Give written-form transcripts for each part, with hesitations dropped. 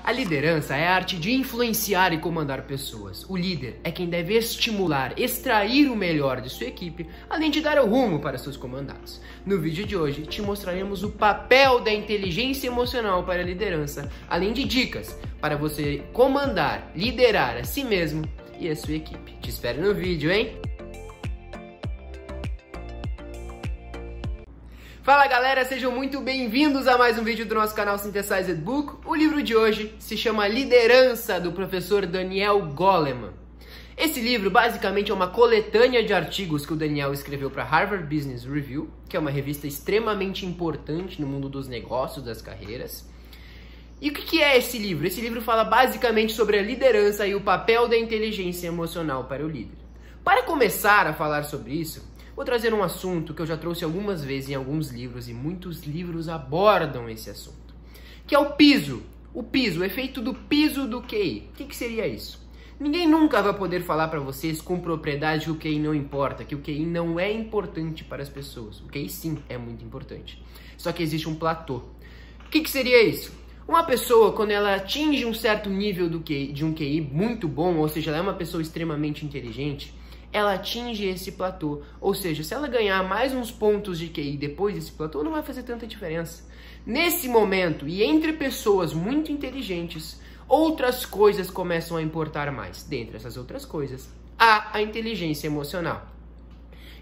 A liderança é a arte de influenciar e comandar pessoas. O líder é quem deve estimular, extrair o melhor de sua equipe, além de dar o rumo para seus comandados. No vídeo de hoje, te mostraremos o papel da inteligência emocional para a liderança, além de dicas para você comandar, liderar a si mesmo e a sua equipe. Te espero no vídeo, hein? Fala galera, sejam muito bem-vindos a mais um vídeo do nosso canal Synthesized Book. O livro de hoje se chama Liderança, do professor Daniel Goleman. Esse livro basicamente é uma coletânea de artigos que o Daniel escreveu para Harvard Business Review, que é uma revista extremamente importante no mundo dos negócios, das carreiras. E o que é esse livro? Esse livro fala basicamente sobre a liderança e o papel da inteligência emocional para o líder. Para começar a falar sobre isso, vou trazer um assunto que eu já trouxe algumas vezes em alguns livros, e muitos livros abordam esse assunto, que é o piso. O efeito do piso do QI. O que seria isso? Ninguém nunca vai poder falar para vocês com propriedade que o QI não importa, que o QI não é importante para as pessoas. O QI sim é muito importante, só que existe um platô. O que seria isso? Uma pessoa, quando ela atinge um certo nível de um QI muito bom, ou seja, ela é uma pessoa extremamente inteligente, ela atinge esse platô, ou seja, se ela ganhar mais uns pontos de QI depois desse platô, não vai fazer tanta diferença. Nesse momento, e entre pessoas muito inteligentes, outras coisas começam a importar mais. Dentre essas outras coisas, há a inteligência emocional.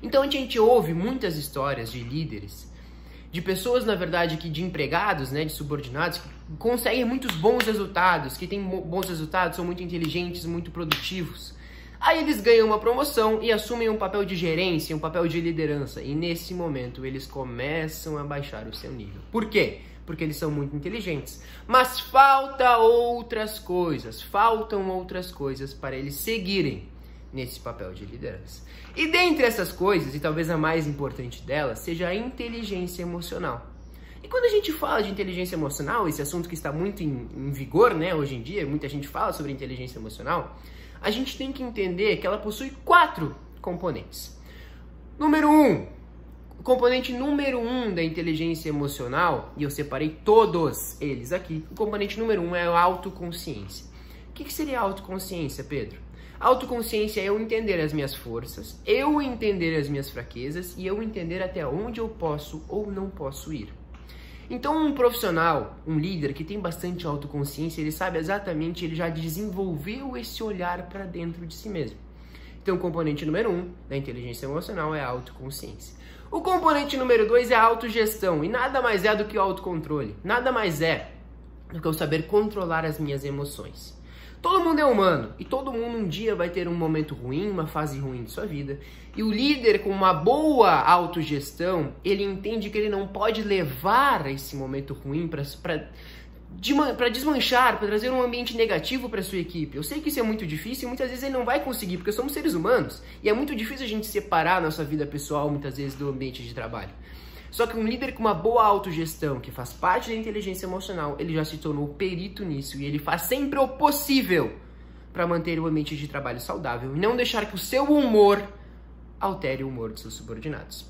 Então a gente ouve muitas histórias de líderes, de pessoas, na verdade, de empregados, de subordinados, que conseguem muitos bons resultados, que têm bons resultados, são muito inteligentes, muito produtivos. Aí eles ganham uma promoção e assumem um papel de gerência, um papel de liderança. E nesse momento eles começam a baixar o seu nível. Por quê? Porque eles são muito inteligentes. Mas faltam outras coisas para eles seguirem nesse papel de liderança. E dentre essas coisas, e talvez a mais importante delas, seja a inteligência emocional. E quando a gente fala de inteligência emocional, esse assunto que está muito em vigor, hoje em dia, muita gente fala sobre inteligência emocional, a gente tem que entender que ela possui 4 componentes. O componente número 1 da inteligência emocional, e eu separei todos eles aqui, o componente número 1 é a autoconsciência. O que seria a autoconsciência, Pedro? A autoconsciência é eu entender as minhas forças, eu entender as minhas fraquezas e eu entender até onde eu posso ou não posso ir. Então um profissional, um líder que tem bastante autoconsciência, ele sabe exatamente, ele já desenvolveu esse olhar para dentro de si mesmo. Então o componente número 1 da inteligência emocional é a autoconsciência. O componente número 2 é a autogestão, e nada mais é do que o autocontrole. Nada mais é do que eu saber controlar as minhas emoções. Todo mundo é humano, e todo mundo um dia vai ter um momento ruim, uma fase ruim de sua vida. E o líder com uma boa autogestão, ele entende que ele não pode levar esse momento ruim para desmanchar, para trazer um ambiente negativo para sua equipe. Eu sei que isso é muito difícil e muitas vezes ele não vai conseguir, porque somos seres humanos. E é muito difícil a gente separar a nossa vida pessoal, muitas vezes, do ambiente de trabalho. Só que um líder com uma boa autogestão, que faz parte da inteligência emocional, ele já se tornou perito nisso e ele faz sempre o possível para manter o ambiente de trabalho saudável e não deixar que o seu humor altere o humor de seus subordinados.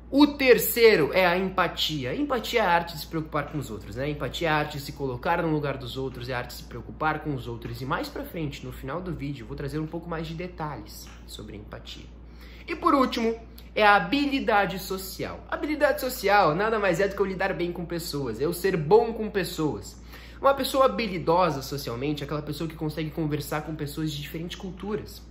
O terceiro é a empatia. A empatia é a arte de se preocupar com os outros, A empatia é a arte de se colocar no lugar dos outros, é a arte de se preocupar com os outros. E mais pra frente, no final do vídeo, eu vou trazer um pouco mais de detalhes sobre a empatia. E por último, é a habilidade social. A habilidade social nada mais é do que eu lidar bem com pessoas, é eu ser bom com pessoas. Uma pessoa habilidosa socialmente é aquela pessoa que consegue conversar com pessoas de diferentes culturas.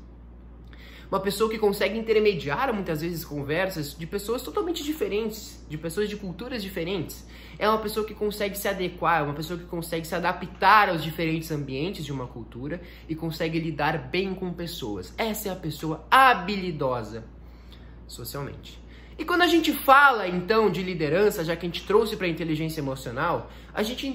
Uma pessoa que consegue intermediar muitas vezes conversas de pessoas totalmente diferentes, de pessoas de culturas diferentes. É uma pessoa que consegue se adequar, é uma pessoa que consegue se adaptar aos diferentes ambientes de uma cultura e consegue lidar bem com pessoas. Essa é a pessoa habilidosa socialmente. E quando a gente fala, então, de liderança, já que a gente trouxe para a inteligência emocional, a gente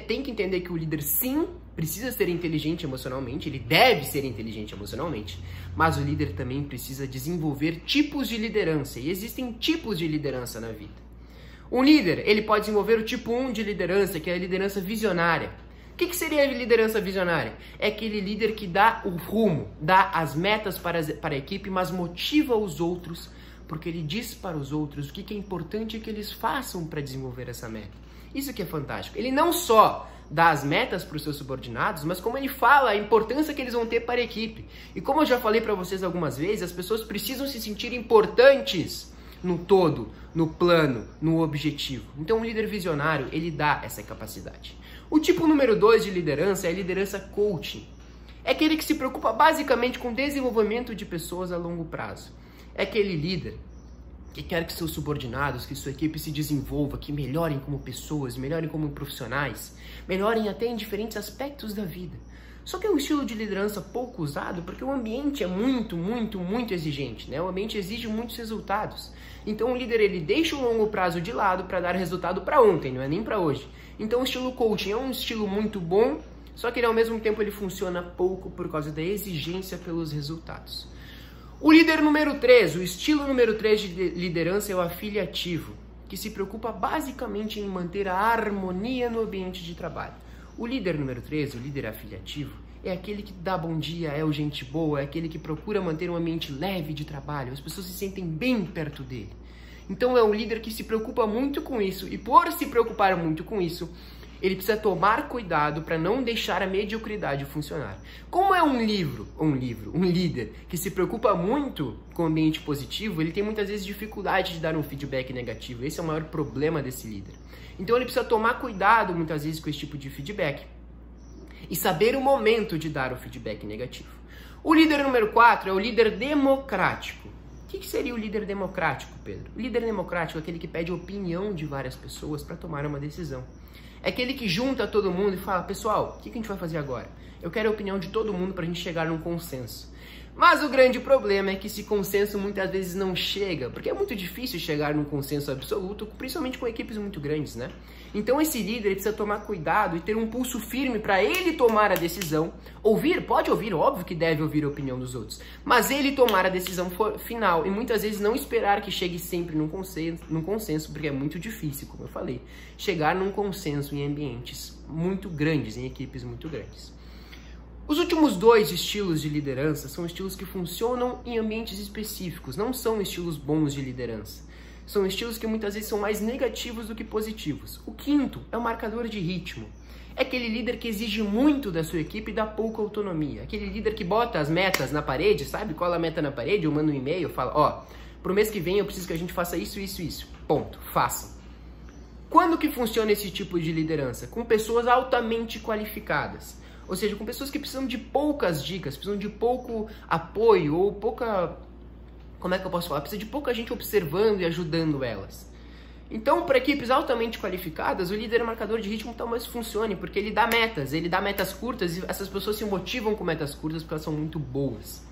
tem que entender que o líder, sim, precisa ser inteligente emocionalmente, ele deve ser inteligente emocionalmente, mas o líder também precisa desenvolver tipos de liderança, e existem tipos de liderança na vida. Um líder, ele pode desenvolver o tipo 1 de liderança, que é a liderança visionária. O que seria a liderança visionária? É aquele líder que dá o rumo, dá as metas para a equipe, mas motiva os outros, porque ele diz para os outros o que é importante que eles façam para desenvolver essa meta. Isso que é fantástico. Ele não só dá as metas para os seus subordinados, mas como ele fala a importância que eles vão ter para a equipe. E como eu já falei para vocês algumas vezes, as pessoas precisam se sentir importantes no todo, no plano, no objetivo. Então o líder visionário, ele dá essa capacidade. O tipo número 2 de liderança é a liderança coaching. É aquele que se preocupa basicamente com o desenvolvimento de pessoas a longo prazo. É aquele líder que quer que seus subordinados, que sua equipe se desenvolva, que melhorem como pessoas, melhorem como profissionais, melhorem até em diferentes aspectos da vida. Só que é um estilo de liderança pouco usado porque o ambiente é muito exigente, né? O ambiente exige muitos resultados. Então o líder, ele deixa o longo prazo de lado para dar resultado para ontem, não é nem para hoje. Então o estilo coaching é um estilo muito bom, só que ele, ao mesmo tempo ele funciona pouco por causa da exigência pelos resultados. O líder número 3, o estilo número 3 de liderança é o afiliativo, que se preocupa basicamente em manter a harmonia no ambiente de trabalho. O líder número 3, o líder afiliativo, é aquele que dá bom dia, é o gente boa, é aquele que procura manter um ambiente leve de trabalho, as pessoas se sentem bem perto dele. Então é um líder que se preocupa muito com isso, e por se preocupar muito com isso, ele precisa tomar cuidado para não deixar a mediocridade funcionar. Como é um líder que se preocupa muito com o ambiente positivo, ele tem muitas vezes dificuldade de dar um feedback negativo. Esse é o maior problema desse líder. Então ele precisa tomar cuidado muitas vezes com esse tipo de feedback e saber o momento de dar o feedback negativo. O líder número 4 é o líder democrático. O que seria o líder democrático, Pedro? O líder democrático é aquele que pede a opinião de várias pessoas para tomar uma decisão. É aquele que junta todo mundo e fala, pessoal, o que a gente vai fazer agora? Eu quero a opinião de todo mundo para a gente chegar num consenso. Mas o grande problema é que esse consenso muitas vezes não chega, porque é muito difícil chegar num consenso absoluto, principalmente com equipes muito grandes, né? Então esse líder ele precisa tomar cuidado e ter um pulso firme para ele tomar a decisão. Pode ouvir, óbvio que deve ouvir a opinião dos outros, mas ele tomar a decisão final e muitas vezes não esperar que chegue sempre num consenso, porque é muito difícil, como eu falei, chegar num consenso em ambientes muito grandes, em equipes muito grandes. Os últimos 2 estilos de liderança são estilos que funcionam em ambientes específicos, não são estilos bons de liderança. São estilos que muitas vezes são mais negativos do que positivos. O 5º é o marcador de ritmo. É aquele líder que exige muito da sua equipe e dá pouca autonomia. Aquele líder que bota as metas na parede, sabe? Cola a meta na parede, eu mando um e-mail, fala, pro mês que vem eu preciso que a gente faça isso, isso, isso. Ponto. Façam. Quando que funciona esse tipo de liderança? Com pessoas altamente qualificadas. Ou seja, com pessoas que precisam de poucas dicas, precisam de pouco apoio ou pouca... Como é que eu posso falar? Precisa de pouca gente observando e ajudando elas. Então, para equipes altamente qualificadas, o líder marcador de ritmo talvez funcione, porque ele dá metas curtas e essas pessoas se motivam com metas curtas porque elas são muito boas.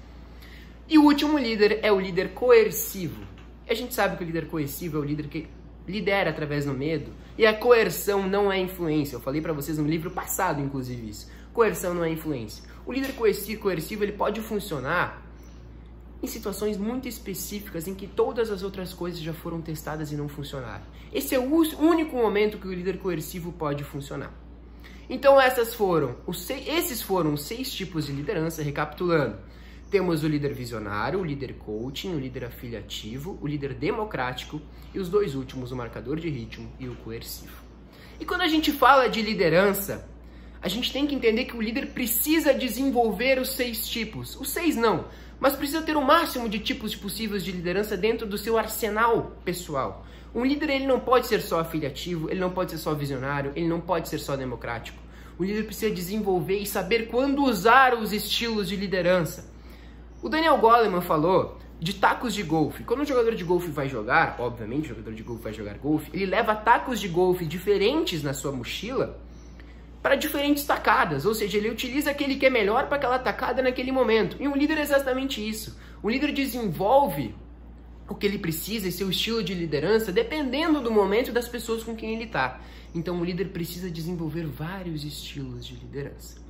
E o último líder é o líder coercivo. E a gente sabe que o líder coercivo é o líder que lidera através do medo, e a coerção não é influência. Eu falei para vocês no livro passado, inclusive, isso. Coerção não é influência. O líder coercivo ele pode funcionar em situações muito específicas em que todas as outras coisas já foram testadas e não funcionaram. Esse é o único momento que o líder coercivo pode funcionar. Então esses foram os 6 tipos de liderança, recapitulando. Temos o líder visionário, o líder coaching, o líder afiliativo, o líder democrático e os 2 últimos, o marcador de ritmo e o coercivo. E quando a gente fala de liderança, a gente tem que entender que o líder precisa desenvolver os 6 tipos. Os 6 não, mas precisa ter o máximo de tipos possíveis de liderança dentro do seu arsenal pessoal. Um líder ele não pode ser só afiliativo, ele não pode ser só visionário, ele não pode ser só democrático. O líder precisa desenvolver e saber quando usar os estilos de liderança. O Daniel Goleman falou de tacos de golfe. Quando um jogador de golfe vai jogar, obviamente o jogador de golfe vai jogar golfe, ele leva tacos de golfe diferentes na sua mochila para diferentes tacadas, ou seja, ele utiliza aquele que é melhor para aquela tacada naquele momento. E um líder é exatamente isso. O líder desenvolve o que ele precisa e seu estilo de liderança dependendo do momento e das pessoas com quem ele está. Então o líder precisa desenvolver vários estilos de liderança.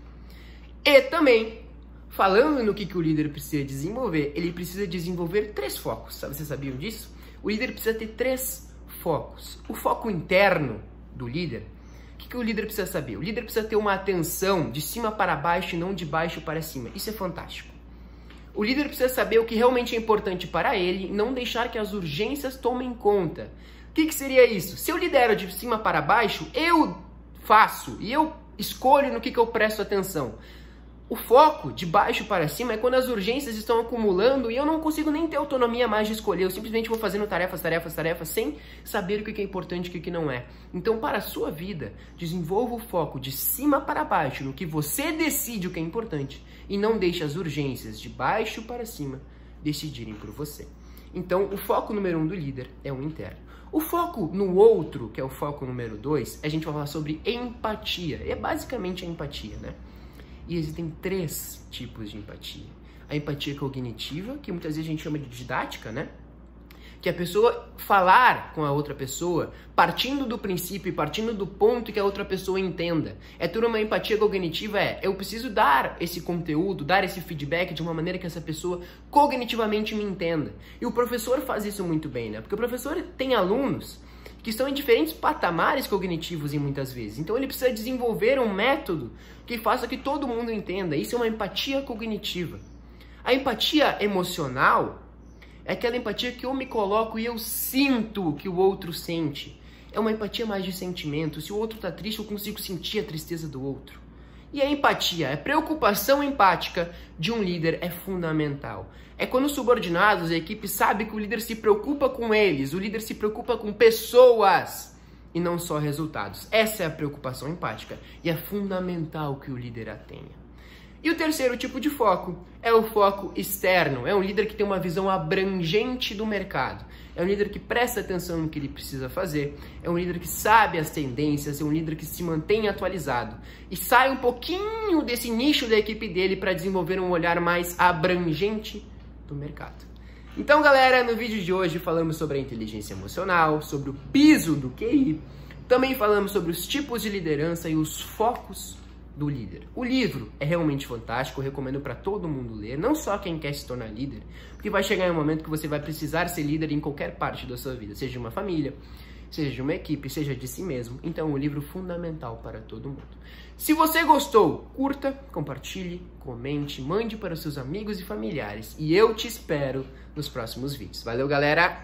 E também, falando no que o líder precisa desenvolver, ele precisa desenvolver 3 focos. Vocês sabiam disso? O líder precisa ter 3 focos. O foco interno do líder. O que o líder precisa saber? O líder precisa ter uma atenção de cima para baixo e não de baixo para cima. Isso é fantástico. O líder precisa saber o que realmente é importante para ele e não deixar que as urgências tomem conta. O que seria isso? Se eu lidero de cima para baixo, eu faço e eu escolho no que eu presto atenção. O foco de baixo para cima é quando as urgências estão acumulando e eu não consigo nem ter autonomia mais de escolher. Eu simplesmente vou fazendo tarefas sem saber o que é importante e o que não é. Então, para a sua vida, desenvolva o foco de cima para baixo no que você decide o que é importante e não deixe as urgências de baixo para cima decidirem por você. Então, o foco número 1 do líder é o interno. O foco no outro, que é o foco número 2, a gente vai falar sobre empatia. É basicamente a empatia, né? E existem 3 tipos de empatia. A empatia cognitiva, que muitas vezes a gente chama de didática, né? Que a pessoa falar com a outra pessoa partindo do princípio e partindo do ponto que a outra pessoa entenda. É tudo uma empatia cognitiva, eu preciso dar esse conteúdo, dar esse feedback de uma maneira que essa pessoa cognitivamente me entenda. E o professor faz isso muito bem, né? Porque o professor tem alunos que estão em diferentes patamares cognitivos e muitas vezes. Então ele precisa desenvolver um método que faça que todo mundo entenda. Isso é uma empatia cognitiva. A empatia emocional é aquela empatia que eu me coloco e eu sinto o que o outro sente. É uma empatia mais de sentimento. Se o outro está triste, eu consigo sentir a tristeza do outro. E a empatia, a preocupação empática de um líder é fundamental. É quando os subordinados, a equipe, sabe que o líder se preocupa com eles, o líder se preocupa com pessoas e não só resultados. Essa é a preocupação empática e é fundamental que o líder a tenha. E o terceiro tipo de foco é o foco externo. É um líder que tem uma visão abrangente do mercado. É um líder que presta atenção no que ele precisa fazer. É um líder que sabe as tendências. É um líder que se mantém atualizado. E sai um pouquinho desse nicho da equipe dele para desenvolver um olhar mais abrangente do mercado. Então, galera, no vídeo de hoje falamos sobre a inteligência emocional, sobre o piso do QI. Também falamos sobre os tipos de liderança e os focos do líder. O livro é realmente fantástico, eu recomendo para todo mundo ler, não só quem quer se tornar líder, porque vai chegar um momento que você vai precisar ser líder em qualquer parte da sua vida, seja de uma família, seja de uma equipe, seja de si mesmo. Então, é um livro fundamental para todo mundo. Se você gostou, curta, compartilhe, comente, mande para os seus amigos e familiares. E eu te espero nos próximos vídeos. Valeu, galera!